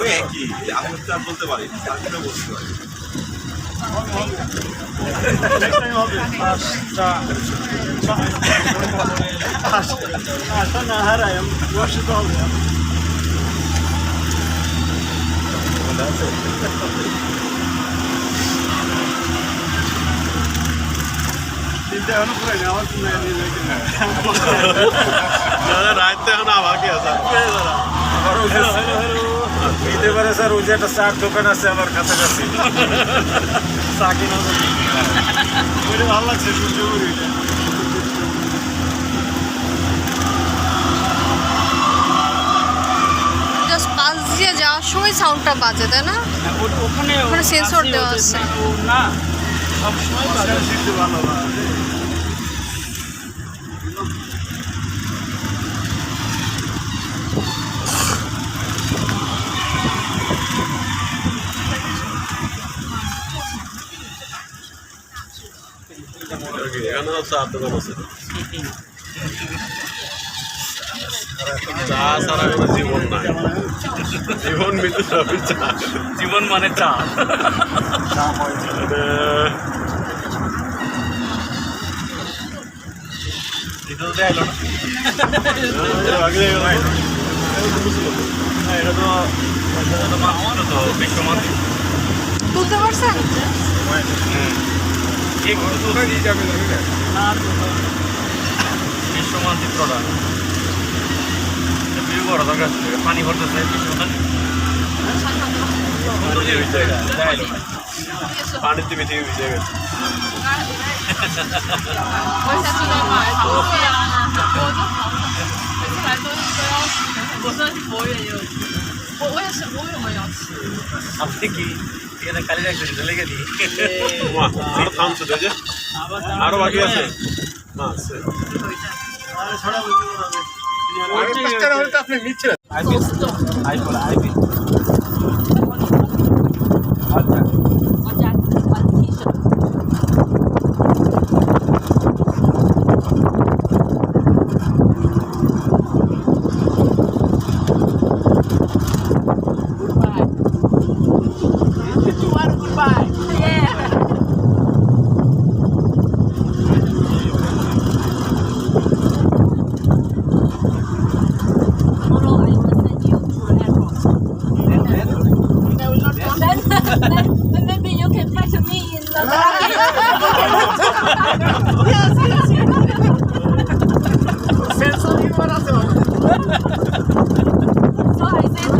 ওই একই আমি হচ্ছে আর বলতে পারি চাকরিটা বলতে পারি রাইতে এখন আবার কি আছে দিতে পারে স্যার ওই যে একটা চার দোকান আছে আমার কাছাকাছি চা কিনা ভালো লাগছে সূর্য জাস্ট পাশ দিয়ে যাওয়ার সময় সাউন্ডটা বাজে তাই না? ওখানে সেন্সর দেওয়া আছে না সবসময় ভালো এখানে চার দোকান আছে চা ছাড়া কোনো জীবন নাই জীবন মৃত্যু সবই চা জীবন মানে চা তুলতে পারছেন? বিশ্বমান্তি প্রোডাক্ট বড় দরকার পানি ভরতেছে পানিতে মিশিয়ে মিশিয়ে গেছে আপনি কি এখানে কালি রাখবেন লেগে দিই আরো থামছে যে আরো বাকি আছে না আছে আপনি নিচ্ছেন Maybe you can catch me in the back. So I said,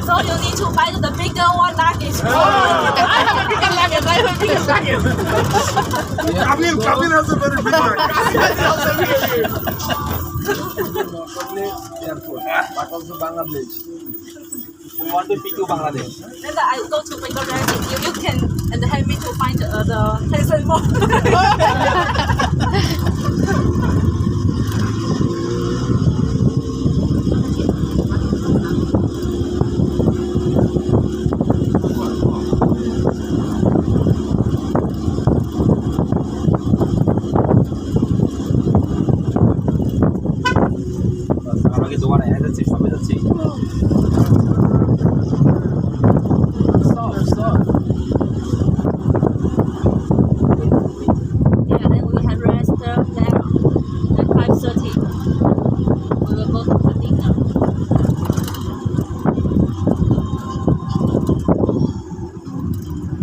so you need to buy the bigger one luggage. I have a bigger luggage. I have a bigger luggage. Kamil has a very big one. Airport, Bangladesh. We want to pick you Bangladesh. Then I go to Bangladesh. You can and help me to find the Tyson ball. আমাকে দোকানে এসে যাচ্ছে সবে যাচ্ছে Yeah, then we have rest there. Then 5:30. We will go to dinner.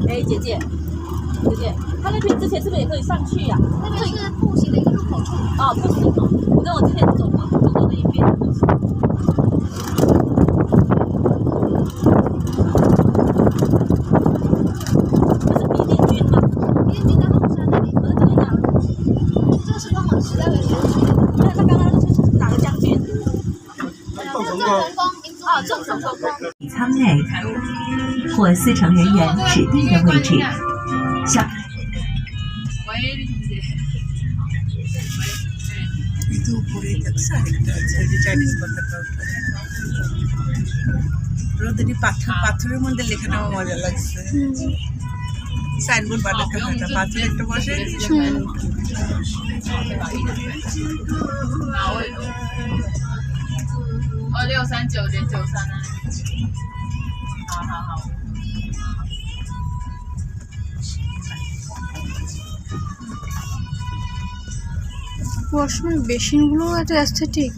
哎，姐姐，他那边之前是不是也可以上去呀？那个是步行的一个入口处。哦，不行哦，我跟我之前走过那一边不行。这是迷恋军吗？因为你在后山那里，这个哪？这是刚好时代的流行。那他刚刚是哪个将军？郑成功，啊，郑成功。舱内或司乘人员指定的位置。小。itu উপরে দেখছ আরেকটা আছে যে চাইনিজ পতাকা রোদে পাথরের মধ্যে লেখাটা আমার মজা লাগছে সাইনবোর্ড বানাতে হয় না পাথরে একটা বসে 639.93啊。好好好。ওয়াশরুমের বেসিনগুলো এত অ্যাস্থেটিক।